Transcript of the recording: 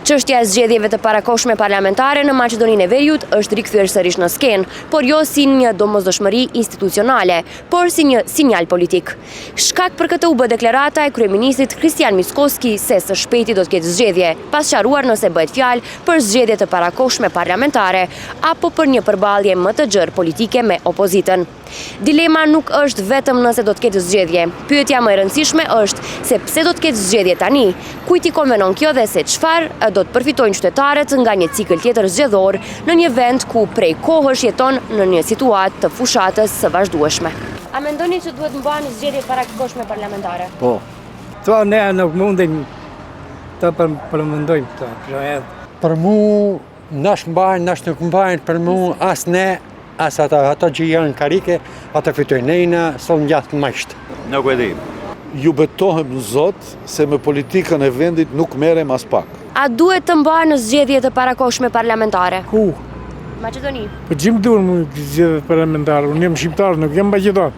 Çështja e zgjedhjeve të parakohshme parlamentare në Maqedoninë e Veriut është rikthyer sërish në skenë, por jo si një domosdoshmëri institucionale, por si një sinjal politik. Shkak për këtë u bë deklarata e kryeministrit Kristian Mickoski se së shpejti do të ketë zgjedhje, pas sqaruar nëse bëhet fjalë për zgjedhje të parakohshme parlamentare apo për një përballje më të gjerë politike me opozitën. Dilema nuk është vetëm nëse do të ketë zgjedhje. Pyetja më e rëndësishme është se pse do të ketë zgjedhje tani, kujt i konvenon kjo dhe se çfarë do të përfitojnë qytetarët nga një cikël tjetër zgjedhor në një vend ku prej kohësh jeton në një situatë të fushatës së vazhdueshme. A mendoni që duhet mbahen zgjedhje parakohshme parlamentare? Po. To ne nuk mundin të përmendojmë këtë. Për mu, nash mbajnë, nash nuk mbajnë, për mu as ne, as ato që janë karike, ato fitojnë nejna, sot ngjatë mashtë. Nuk e di. Ju betohem në Zot se me politikën e vendit nuk merrem as pak. A duhet të mbahen zgjedhje të parakohshme parlamentare? Ku? Maqedoni. Po gjim duhet zgjedhje parlamentare, unë jam shqiptar, nuk jam maqedon.